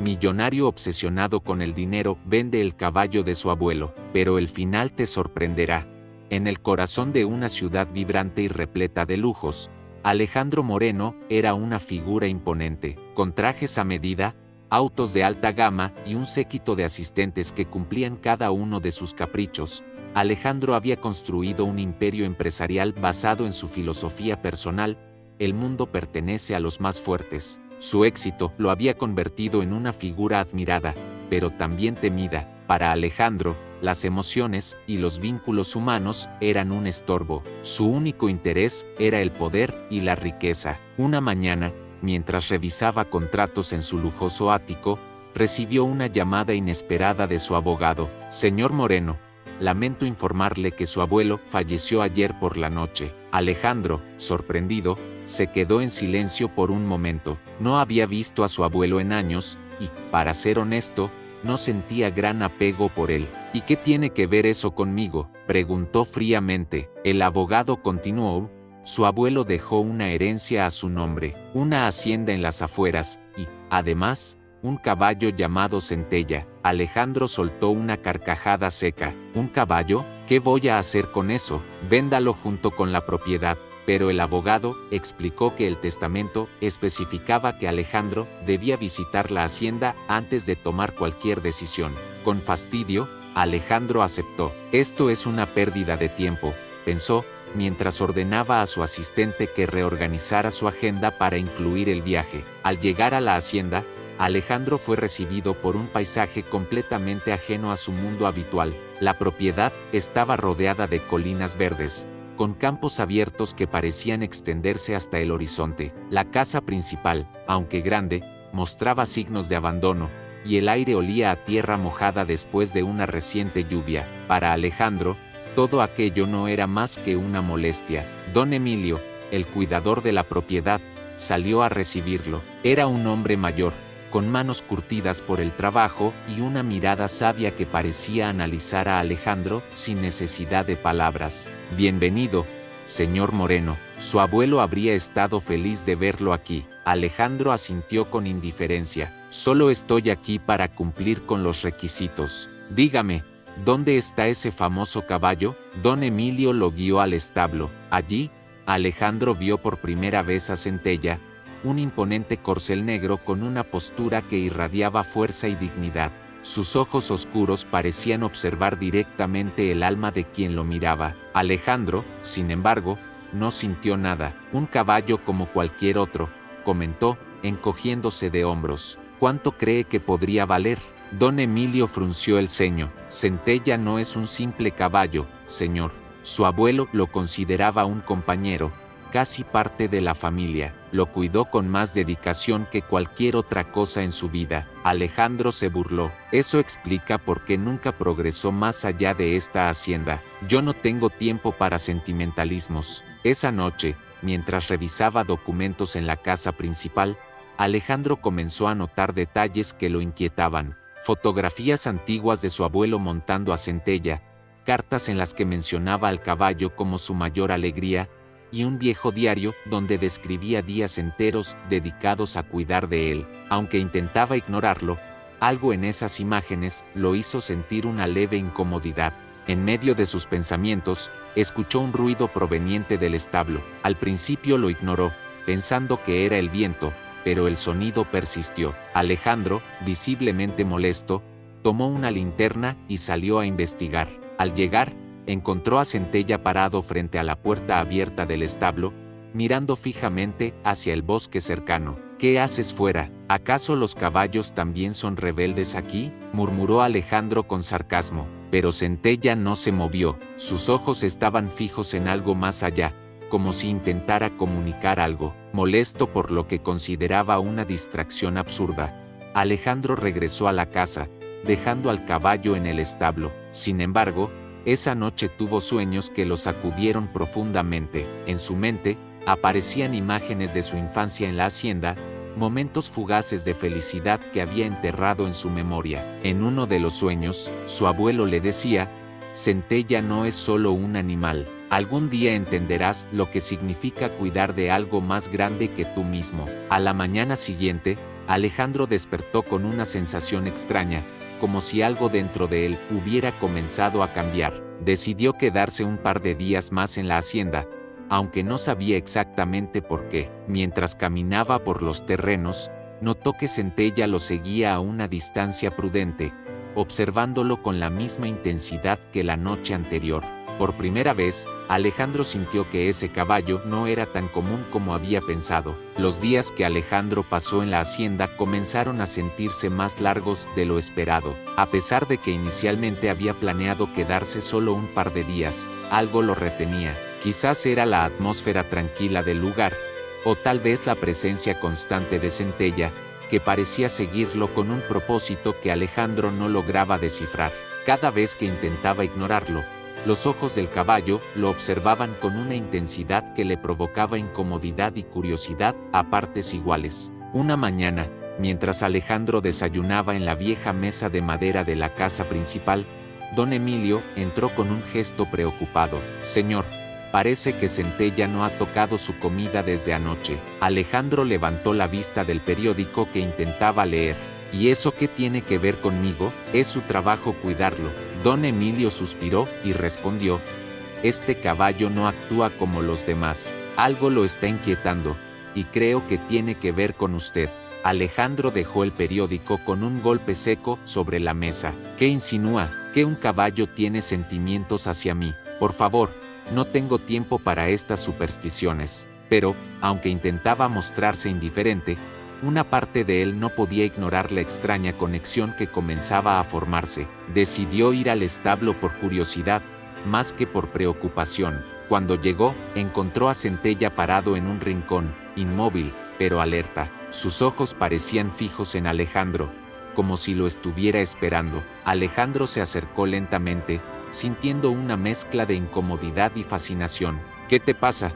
millonario obsesionado con el dinero, vende el caballo de su abuelo, pero el final te sorprenderá. En el corazón de una ciudad vibrante y repleta de lujos, Alejandro Moreno era una figura imponente, con trajes a medida, autos de alta gama y un séquito de asistentes que cumplían cada uno de sus caprichos. Alejandro había construido un imperio empresarial basado en su filosofía personal: el mundo pertenece a los más fuertes. Su éxito lo había convertido en una figura admirada, pero también temida. Para Alejandro, las emociones y los vínculos humanos eran un estorbo. Su único interés era el poder y la riqueza. Una mañana, mientras revisaba contratos en su lujoso ático, recibió una llamada inesperada de su abogado. Señor Moreno, lamento informarle que su abuelo falleció ayer por la noche. Alejandro, sorprendido, se quedó en silencio por un momento. No había visto a su abuelo en años y, para ser honesto, no sentía gran apego por él. ¿Y qué tiene que ver eso conmigo?, preguntó fríamente. El abogado continuó: su abuelo dejó una herencia a su nombre, una hacienda en las afueras y, además, un caballo llamado Centella. Alejandro soltó una carcajada seca. ¿Un caballo? ¿Qué voy a hacer con eso? Véndalo junto con la propiedad. Pero el abogado explicó que el testamento especificaba que Alejandro debía visitar la hacienda antes de tomar cualquier decisión. Con fastidio, Alejandro aceptó. Esto es una pérdida de tiempo, pensó, mientras ordenaba a su asistente que reorganizara su agenda para incluir el viaje. Al llegar a la hacienda, Alejandro fue recibido por un paisaje completamente ajeno a su mundo habitual. La propiedad estaba rodeada de colinas verdes, con campos abiertos que parecían extenderse hasta el horizonte. La casa principal, aunque grande, mostraba signos de abandono, y el aire olía a tierra mojada después de una reciente lluvia. Para Alejandro, todo aquello no era más que una molestia. Don Emilio, el cuidador de la propiedad, salió a recibirlo. Era un hombre mayor, con manos curtidas por el trabajo y una mirada sabia que parecía analizar a Alejandro sin necesidad de palabras. Bienvenido, señor Moreno. Su abuelo habría estado feliz de verlo aquí. Alejandro asintió con indiferencia. Solo estoy aquí para cumplir con los requisitos. Dígame, ¿dónde está ese famoso caballo? Don Emilio lo guió al establo. Allí, Alejandro vio por primera vez a Centella, un imponente corcel negro con una postura que irradiaba fuerza y dignidad. Sus ojos oscuros parecían observar directamente el alma de quien lo miraba. Alejandro, sin embargo, no sintió nada. Un caballo como cualquier otro, comentó, encogiéndose de hombros. ¿Cuánto cree que podría valer? Don Emilio frunció el ceño. Centella no es un simple caballo, señor. Su abuelo lo consideraba un compañero, casi parte de la familia. Lo cuidó con más dedicación que cualquier otra cosa en su vida. Alejandro se burló. Eso explica por qué nunca progresó más allá de esta hacienda. Yo no tengo tiempo para sentimentalismos. Esa noche, mientras revisaba documentos en la casa principal, Alejandro comenzó a notar detalles que lo inquietaban. Fotografías antiguas de su abuelo montando a Centella, cartas en las que mencionaba al caballo como su mayor alegría, y un viejo diario donde describía días enteros dedicados a cuidar de él. Aunque intentaba ignorarlo, algo en esas imágenes lo hizo sentir una leve incomodidad. En medio de sus pensamientos, escuchó un ruido proveniente del establo. Al principio lo ignoró, pensando que era el viento, pero el sonido persistió. Alejandro, visiblemente molesto, tomó una linterna y salió a investigar. Al llegar, encontró a Centella parado frente a la puerta abierta del establo, mirando fijamente hacia el bosque cercano. ¿Qué haces fuera? ¿Acaso los caballos también son rebeldes aquí?, murmuró Alejandro con sarcasmo. Pero Centella no se movió. Sus ojos estaban fijos en algo más allá, como si intentara comunicar algo. Molesto por lo que consideraba una distracción absurda, Alejandro regresó a la casa, dejando al caballo en el establo. Sin embargo, esa noche tuvo sueños que lo sacudieron profundamente. En su mente, aparecían imágenes de su infancia en la hacienda, momentos fugaces de felicidad que había enterrado en su memoria. En uno de los sueños, su abuelo le decía: Centella no es solo un animal. Algún día entenderás lo que significa cuidar de algo más grande que tú mismo. A la mañana siguiente, Alejandro despertó con una sensación extraña, como si algo dentro de él hubiera comenzado a cambiar. Decidió quedarse un par de días más en la hacienda, aunque no sabía exactamente por qué. Mientras caminaba por los terrenos, notó que Centella lo seguía a una distancia prudente, observándolo con la misma intensidad que la noche anterior. Por primera vez, Alejandro sintió que ese caballo no era tan común como había pensado. Los días que Alejandro pasó en la hacienda comenzaron a sentirse más largos de lo esperado. A pesar de que inicialmente había planeado quedarse solo un par de días, algo lo retenía. Quizás era la atmósfera tranquila del lugar, o tal vez la presencia constante de Centella, que parecía seguirlo con un propósito que Alejandro no lograba descifrar. Cada vez que intentaba ignorarlo, los ojos del caballo lo observaban con una intensidad que le provocaba incomodidad y curiosidad a partes iguales. Una mañana, mientras Alejandro desayunaba en la vieja mesa de madera de la casa principal, don Emilio entró con un gesto preocupado. «Señor, parece que Centella no ha tocado su comida desde anoche». Alejandro levantó la vista del periódico que intentaba leer. «¿Y eso qué tiene que ver conmigo? Es su trabajo cuidarlo». Don Emilio suspiró y respondió: «Este caballo no actúa como los demás. Algo lo está inquietando, y creo que tiene que ver con usted». Alejandro dejó el periódico con un golpe seco sobre la mesa. «¿Qué insinúa? ¿Que un caballo tiene sentimientos hacia mí? Por favor, no tengo tiempo para estas supersticiones». Pero, aunque intentaba mostrarse indiferente, una parte de él no podía ignorar la extraña conexión que comenzaba a formarse. Decidió ir al establo por curiosidad, más que por preocupación. Cuando llegó, encontró a Centella parado en un rincón, inmóvil, pero alerta. Sus ojos parecían fijos en Alejandro, como si lo estuviera esperando. Alejandro se acercó lentamente, sintiendo una mezcla de incomodidad y fascinación. «¿Qué te pasa?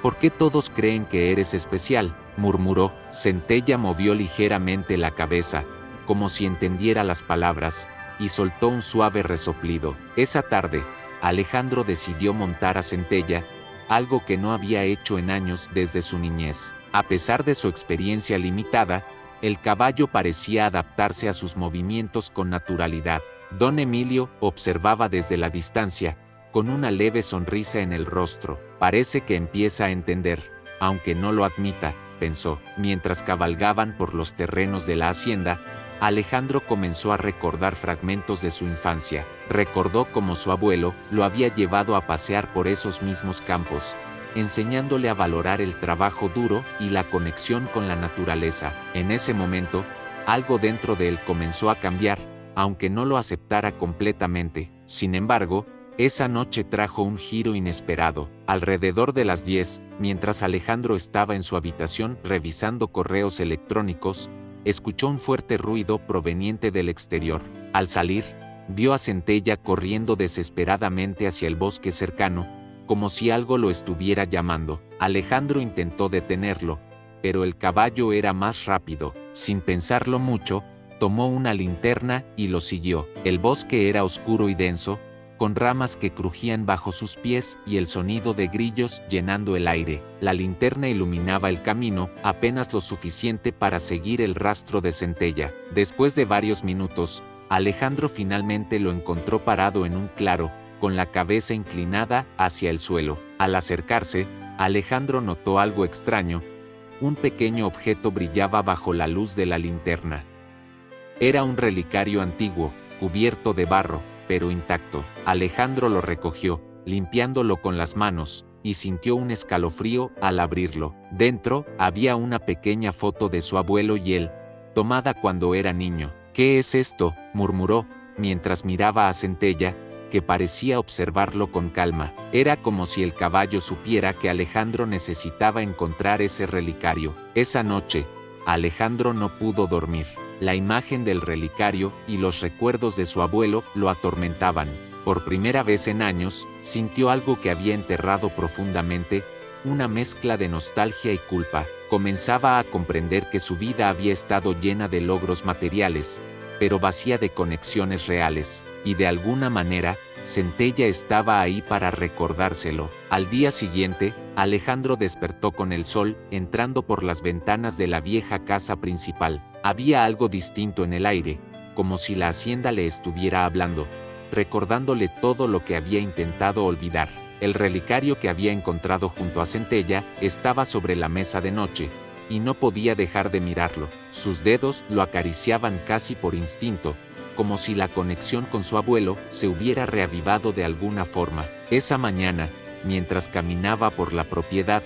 ¿Por qué todos creen que eres especial?», murmuró. Centella movió ligeramente la cabeza, como si entendiera las palabras, y soltó un suave resoplido. Esa tarde, Alejandro decidió montar a Centella, algo que no había hecho en años desde su niñez. A pesar de su experiencia limitada, el caballo parecía adaptarse a sus movimientos con naturalidad. Don Emilio observaba desde la distancia, con una leve sonrisa en el rostro. «Parece que empieza a entender, aunque no lo admita», pensó. Mientras cabalgaban por los terrenos de la hacienda, Alejandro comenzó a recordar fragmentos de su infancia. Recordó cómo su abuelo lo había llevado a pasear por esos mismos campos, enseñándole a valorar el trabajo duro y la conexión con la naturaleza. En ese momento, algo dentro de él comenzó a cambiar, aunque no lo aceptara completamente. Sin embargo, esa noche trajo un giro inesperado. Alrededor de las 10, mientras Alejandro estaba en su habitación revisando correos electrónicos, escuchó un fuerte ruido proveniente del exterior. Al salir, vio a Centella corriendo desesperadamente hacia el bosque cercano, como si algo lo estuviera llamando. Alejandro intentó detenerlo, pero el caballo era más rápido. Sin pensarlo mucho, tomó una linterna y lo siguió. El bosque era oscuro y denso, con ramas que crujían bajo sus pies y el sonido de grillos llenando el aire. La linterna iluminaba el camino, apenas lo suficiente para seguir el rastro de Centella. Después de varios minutos, Alejandro finalmente lo encontró parado en un claro, con la cabeza inclinada hacia el suelo. Al acercarse, Alejandro notó algo extraño. Un pequeño objeto brillaba bajo la luz de la linterna. Era un relicario antiguo, cubierto de barro, pero intacto. Alejandro lo recogió, limpiándolo con las manos, y sintió un escalofrío al abrirlo. Dentro, había una pequeña foto de su abuelo y él, tomada cuando era niño. «¿Qué es esto?», murmuró, mientras miraba a Centella, que parecía observarlo con calma. Era como si el caballo supiera que Alejandro necesitaba encontrar ese relicario. Esa noche, Alejandro no pudo dormir. La imagen del relicario y los recuerdos de su abuelo lo atormentaban. Por primera vez en años, sintió algo que había enterrado profundamente, una mezcla de nostalgia y culpa. Comenzaba a comprender que su vida había estado llena de logros materiales, pero vacía de conexiones reales, y de alguna manera, Centella estaba ahí para recordárselo. Al día siguiente, Alejandro despertó con el sol entrando por las ventanas de la vieja casa principal. Había algo distinto en el aire, como si la hacienda le estuviera hablando, recordándole todo lo que había intentado olvidar. El relicario que había encontrado junto a Centella estaba sobre la mesa de noche, y no podía dejar de mirarlo. Sus dedos lo acariciaban casi por instinto, como si la conexión con su abuelo se hubiera reavivado de alguna forma. Esa mañana, mientras caminaba por la propiedad,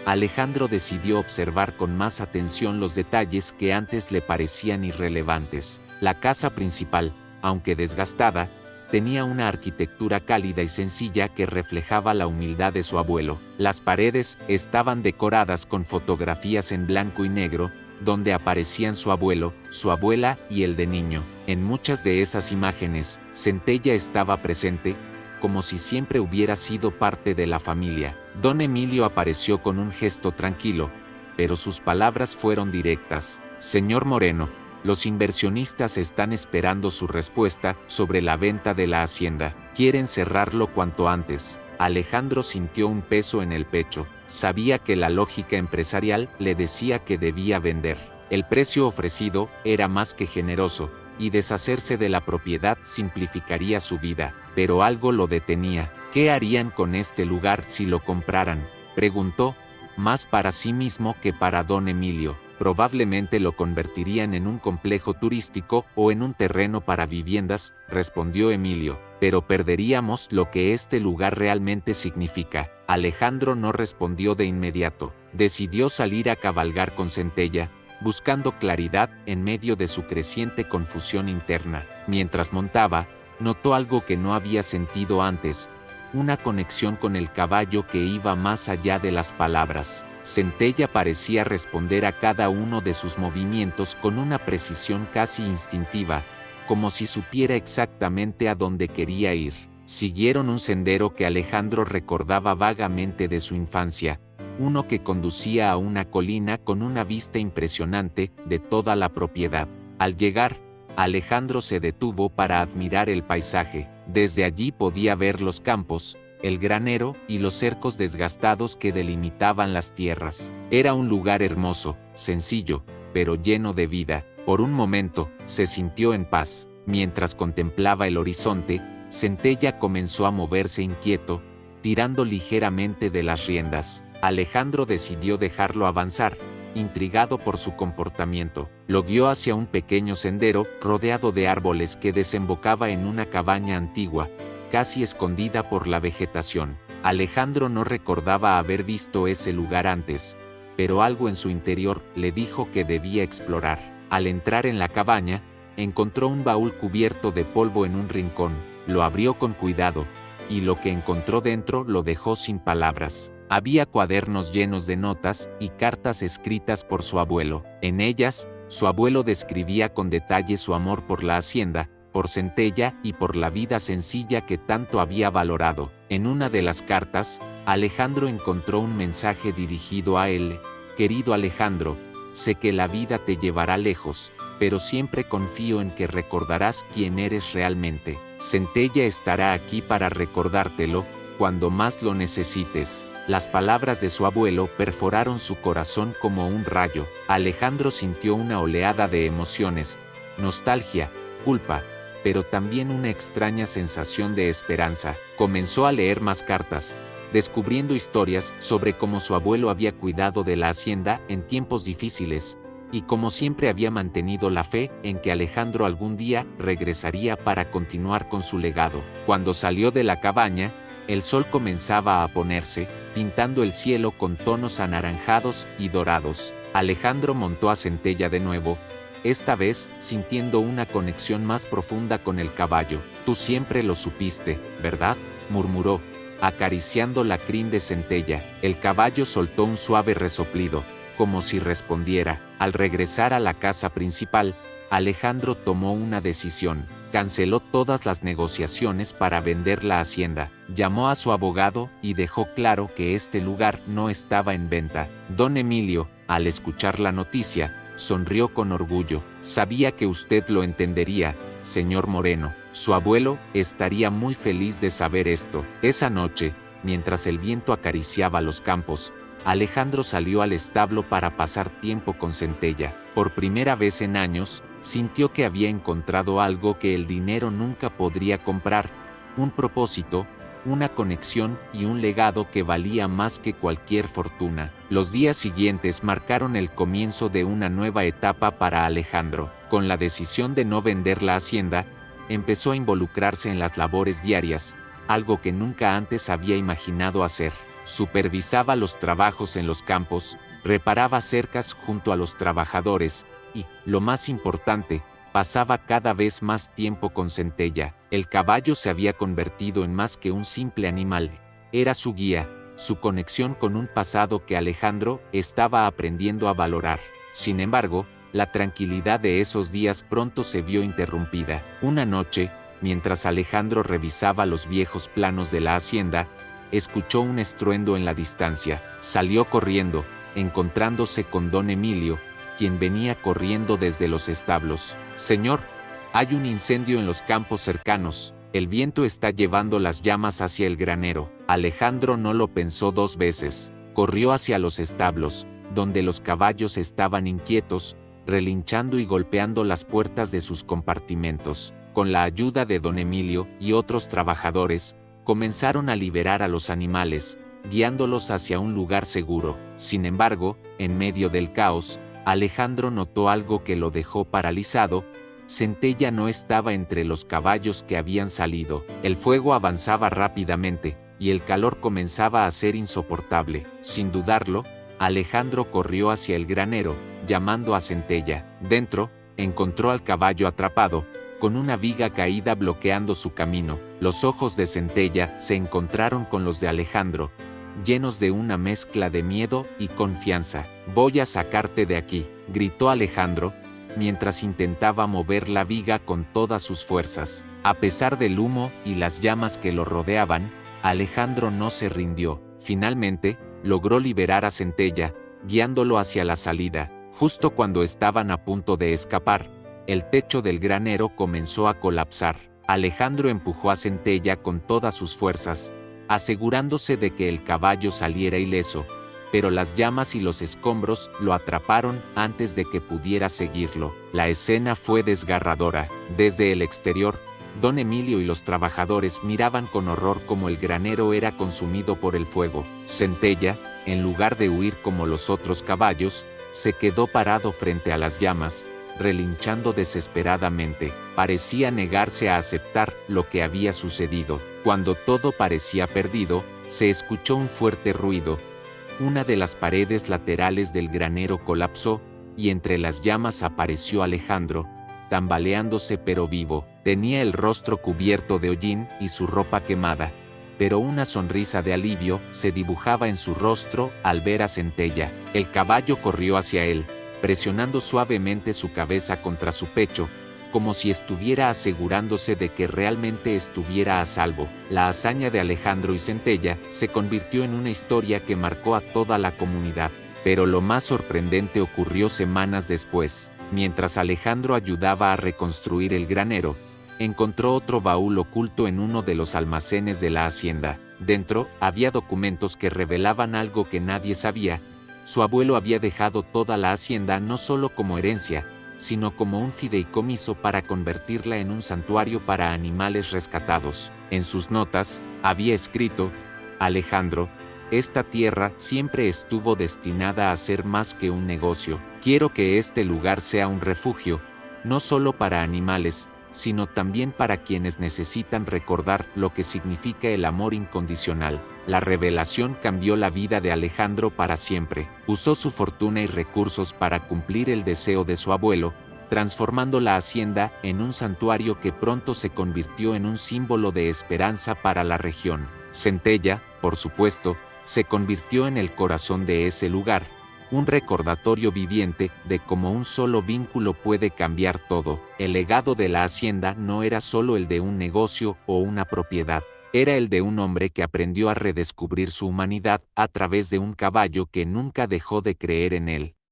Alejandro decidió observar con más atención los detalles que antes le parecían irrelevantes. La casa principal, aunque desgastada, tenía una arquitectura cálida y sencilla que reflejaba la humildad de su abuelo. Las paredes estaban decoradas con fotografías en blanco y negro, donde aparecían su abuelo, su abuela y el de niño. En muchas de esas imágenes, Centella estaba presente, como si siempre hubiera sido parte de la familia. Don Emilio apareció con un gesto tranquilo, pero sus palabras fueron directas. Señor Moreno, los inversionistas están esperando su respuesta sobre la venta de la hacienda. Quieren cerrarlo cuanto antes. Alejandro sintió un peso en el pecho. Sabía que la lógica empresarial le decía que debía vender. El precio ofrecido era más que generoso, y deshacerse de la propiedad simplificaría su vida. Pero algo lo detenía. ¿Qué harían con este lugar si lo compraran?, preguntó, más para sí mismo que para don Emilio. Probablemente lo convertirían en un complejo turístico o en un terreno para viviendas, respondió Emilio, pero perderíamos lo que este lugar realmente significa. Alejandro no respondió de inmediato. Decidió salir a cabalgar con Centella, buscando claridad en medio de su creciente confusión interna. Mientras montaba, notó algo que no había sentido antes, una conexión con el caballo que iba más allá de las palabras. Centella parecía responder a cada uno de sus movimientos con una precisión casi instintiva, como si supiera exactamente a dónde quería ir. Siguieron un sendero que Alejandro recordaba vagamente de su infancia, uno que conducía a una colina con una vista impresionante de toda la propiedad. Al llegar, Alejandro se detuvo para admirar el paisaje. Desde allí podía ver los campos, el granero y los cercos desgastados que delimitaban las tierras. Era un lugar hermoso, sencillo, pero lleno de vida. Por un momento, se sintió en paz. Mientras contemplaba el horizonte, Centella comenzó a moverse inquieto, tirando ligeramente de las riendas. Alejandro decidió dejarlo avanzar, intrigado por su comportamiento. Lo guió hacia un pequeño sendero rodeado de árboles que desembocaba en una cabaña antigua, casi escondida por la vegetación. Alejandro no recordaba haber visto ese lugar antes, pero algo en su interior le dijo que debía explorar. Al entrar en la cabaña, encontró un baúl cubierto de polvo en un rincón. Lo abrió con cuidado, y lo que encontró dentro lo dejó sin palabras. Había cuadernos llenos de notas y cartas escritas por su abuelo. En ellas, su abuelo describía con detalle su amor por la hacienda, por Centella y por la vida sencilla que tanto había valorado. En una de las cartas, Alejandro encontró un mensaje dirigido a él. Querido Alejandro, sé que la vida te llevará lejos, pero siempre confío en que recordarás quién eres realmente. Centella estará aquí para recordártelo cuando más lo necesites. Las palabras de su abuelo perforaron su corazón como un rayo. Alejandro sintió una oleada de emociones, nostalgia, culpa, pero también una extraña sensación de esperanza. Comenzó a leer más cartas, descubriendo historias sobre cómo su abuelo había cuidado de la hacienda en tiempos difíciles, y como siempre había mantenido la fe en que Alejandro algún día regresaría para continuar con su legado. Cuando salió de la cabaña, el sol comenzaba a ponerse, pintando el cielo con tonos anaranjados y dorados. Alejandro montó a Centella de nuevo, esta vez sintiendo una conexión más profunda con el caballo. Tú siempre lo supiste, ¿verdad?, murmuró, acariciando la crin de Centella. El caballo soltó un suave resoplido, como si respondiera. Al regresar a la casa principal, Alejandro tomó una decisión. Canceló todas las negociaciones para vender la hacienda, llamó a su abogado y dejó claro que este lugar no estaba en venta. Don Emilio, al escuchar la noticia, sonrió con orgullo. Sabía que usted lo entendería, señor Moreno. Su abuelo estaría muy feliz de saber esto. Esa noche, mientras el viento acariciaba los campos, Alejandro salió al establo para pasar tiempo con Centella. Por primera vez en años, sintió que había encontrado algo que el dinero nunca podría comprar: un propósito, una conexión y un legado que valía más que cualquier fortuna. Los días siguientes marcaron el comienzo de una nueva etapa para Alejandro. Con la decisión de no vender la hacienda, empezó a involucrarse en las labores diarias, algo que nunca antes había imaginado hacer. Supervisaba los trabajos en los campos, reparaba cercas junto a los trabajadores y, lo más importante, pasaba cada vez más tiempo con Centella. El caballo se había convertido en más que un simple animal. Era su guía, su conexión con un pasado que Alejandro estaba aprendiendo a valorar. Sin embargo, la tranquilidad de esos días pronto se vio interrumpida. Una noche, mientras Alejandro revisaba los viejos planos de la hacienda, escuchó un estruendo en la distancia. Salió corriendo, encontrándose con don Emilio, quien venía corriendo desde los establos. «Señor, hay un incendio en los campos cercanos. El viento está llevando las llamas hacia el granero». Alejandro no lo pensó dos veces. Corrió hacia los establos, donde los caballos estaban inquietos, relinchando y golpeando las puertas de sus compartimentos. Con la ayuda de don Emilio y otros trabajadores, comenzaron a liberar a los animales, guiándolos hacia un lugar seguro. Sin embargo, en medio del caos, Alejandro notó algo que lo dejó paralizado. Centella no estaba entre los caballos que habían salido. El fuego avanzaba rápidamente, y el calor comenzaba a ser insoportable. Sin dudarlo, Alejandro corrió hacia el granero, llamando a Centella. Dentro, encontró al caballo atrapado, con una viga caída bloqueando su camino. Los ojos de Centella se encontraron con los de Alejandro, llenos de una mezcla de miedo y confianza. «Voy a sacarte de aquí», gritó Alejandro, mientras intentaba mover la viga con todas sus fuerzas. A pesar del humo y las llamas que lo rodeaban, Alejandro no se rindió. Finalmente, logró liberar a Centella, guiándolo hacia la salida. Justo cuando estaban a punto de escapar, el techo del granero comenzó a colapsar. Alejandro empujó a Centella con todas sus fuerzas, asegurándose de que el caballo saliera ileso, pero las llamas y los escombros lo atraparon antes de que pudiera seguirlo. La escena fue desgarradora. Desde el exterior, don Emilio y los trabajadores miraban con horror cómo el granero era consumido por el fuego. Centella, en lugar de huir como los otros caballos, se quedó parado frente a las llamas, relinchando desesperadamente. Parecía negarse a aceptar lo que había sucedido. Cuando todo parecía perdido, se escuchó un fuerte ruido. Una de las paredes laterales del granero colapsó, y entre las llamas apareció Alejandro, tambaleándose pero vivo. Tenía el rostro cubierto de hollín y su ropa quemada, pero una sonrisa de alivio se dibujaba en su rostro al ver a Centella. El caballo corrió hacia él, presionando suavemente su cabeza contra su pecho, como si estuviera asegurándose de que realmente estuviera a salvo. La hazaña de Alejandro y Centella se convirtió en una historia que marcó a toda la comunidad. Pero lo más sorprendente ocurrió semanas después. Mientras Alejandro ayudaba a reconstruir el granero, encontró otro baúl oculto en uno de los almacenes de la hacienda. Dentro, había documentos que revelaban algo que nadie sabía. Su abuelo había dejado toda la hacienda no solo como herencia, sino como un fideicomiso para convertirla en un santuario para animales rescatados. En sus notas, había escrito: «Alejandro, esta tierra siempre estuvo destinada a ser más que un negocio. Quiero que este lugar sea un refugio, no solo para animales, sino también para quienes necesitan recordar lo que significa el amor incondicional». La revelación cambió la vida de Alejandro para siempre. Usó su fortuna y recursos para cumplir el deseo de su abuelo, transformando la hacienda en un santuario que pronto se convirtió en un símbolo de esperanza para la región. Centella, por supuesto, se convirtió en el corazón de ese lugar, un recordatorio viviente de cómo un solo vínculo puede cambiar todo. El legado de la hacienda no era solo el de un negocio o una propiedad. Era el de un hombre que aprendió a redescubrir su humanidad a través de un caballo que nunca dejó de creer en él.